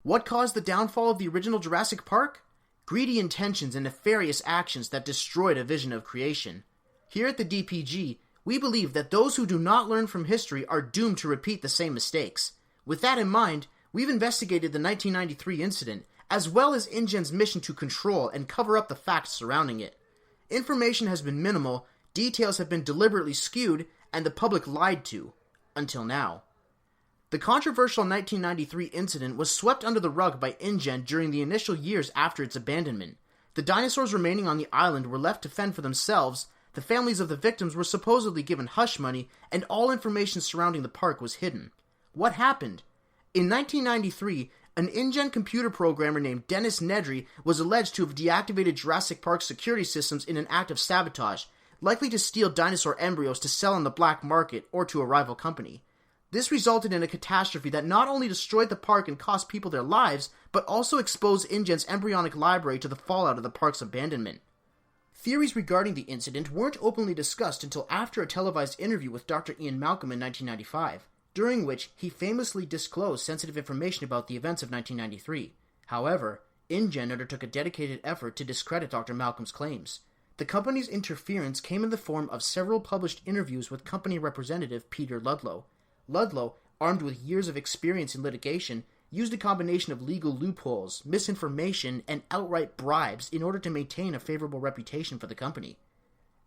What caused the downfall of the original Jurassic Park? Greedy intentions and nefarious actions that destroyed a vision of creation. Here at the DPG, we believe that those who do not learn from history are doomed to repeat the same mistakes. With that in mind, we've investigated the 1993 incident, as well as InGen's mission to control and cover up the facts surrounding it. Information has been minimal, details have been deliberately skewed, and the public lied to. Until now. The controversial 1993 incident was swept under the rug by InGen during the initial years after its abandonment. The dinosaurs remaining on the island were left to fend for themselves, the families of the victims were supposedly given hush money, and all information surrounding the park was hidden. What happened? In 1993, an InGen computer programmer named Dennis Nedry was alleged to have deactivated Jurassic Park's security systems in an act of sabotage, likely to steal dinosaur embryos to sell on the black market or to a rival company. This resulted in a catastrophe that not only destroyed the park and cost people their lives, but also exposed InGen's embryonic library to the fallout of the park's abandonment. Theories regarding the incident weren't openly discussed until after a televised interview with Dr. Ian Malcolm in 1995, during which he famously disclosed sensitive information about the events of 1993. However, InGen undertook a dedicated effort to discredit Dr. Malcolm's claims. The company's interference came in the form of several published interviews with company representative Peter Ludlow. Ludlow, armed with years of experience in litigation, used a combination of legal loopholes, misinformation, and outright bribes in order to maintain a favorable reputation for the company.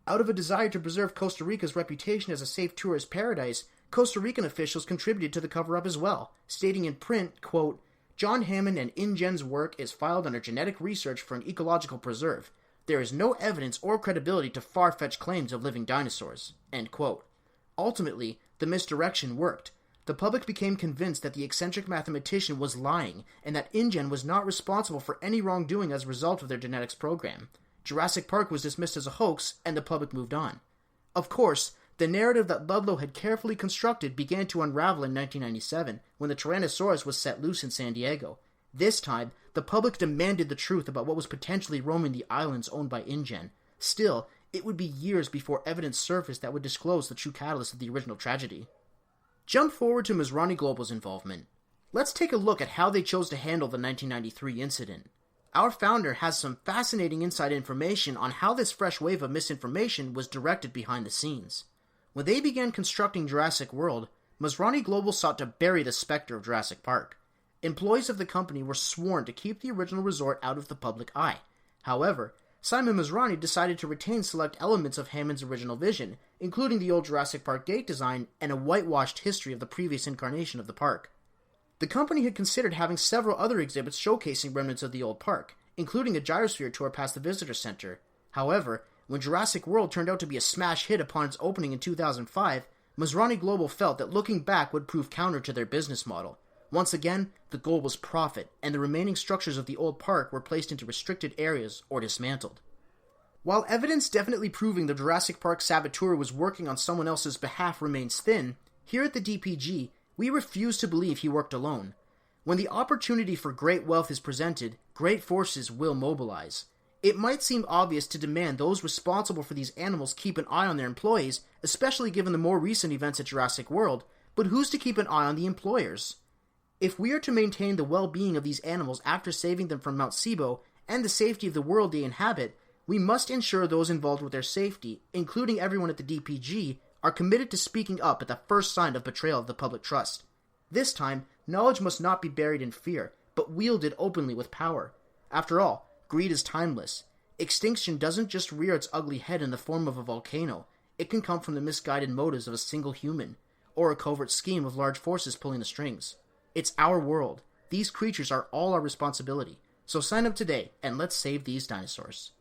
Out of a desire to preserve Costa Rica's reputation as a safe tourist paradise, Costa Rican officials contributed to the cover-up as well, stating in print, quote, "John Hammond and InGen's work is filed under genetic research for an ecological preserve. There is no evidence or credibility to far-fetched claims of living dinosaurs." End quote. Ultimately, the misdirection worked. The public became convinced that the eccentric mathematician was lying, and that InGen was not responsible for any wrongdoing as a result of their genetics program. Jurassic Park was dismissed as a hoax, and the public moved on. Of course, the narrative that Ludlow had carefully constructed began to unravel in 1997, when the Tyrannosaurus was set loose in San Diego. This time, the public demanded the truth about what was potentially roaming the islands owned by InGen. Still, it would be years before evidence surfaced that would disclose the true catalyst of the original tragedy. Jump forward to Masrani Global's involvement. Let's take a look at how they chose to handle the 1993 incident. Our founder has some fascinating inside information on how this fresh wave of misinformation was directed behind the scenes. When they began constructing Jurassic World, Masrani Global sought to bury the specter of Jurassic Park. Employees of the company were sworn to keep the original resort out of the public eye. However, Simon Masrani decided to retain select elements of Hammond's original vision, including the old Jurassic Park gate design and a whitewashed history of the previous incarnation of the park. The company had considered having several other exhibits showcasing remnants of the old park, including a gyrosphere tour past the visitor center. However, when Jurassic World turned out to be a smash hit upon its opening in 2005, Masrani Global felt that looking back would prove counter to their business model. Once again, the goal was profit, and the remaining structures of the old park were placed into restricted areas or dismantled. While evidence definitely proving the Jurassic Park saboteur was working on someone else's behalf remains thin, here at the DPG, we refuse to believe he worked alone. When the opportunity for great wealth is presented, great forces will mobilize. It might seem obvious to demand those responsible for these animals keep an eye on their employees, especially given the more recent events at Jurassic World, but who's to keep an eye on the employers? If we are to maintain the well-being of these animals after saving them from Mount Sibo and the safety of the world they inhabit, we must ensure those involved with their safety, including everyone at the DPG, are committed to speaking up at the first sign of betrayal of the public trust. This time, knowledge must not be buried in fear, but wielded openly with power. After all, greed is timeless. Extinction doesn't just rear its ugly head in the form of a volcano. It can come from the misguided motives of a single human, or a covert scheme of large forces pulling the strings. It's our world. These creatures are all our responsibility. So sign up today, and let's save these dinosaurs.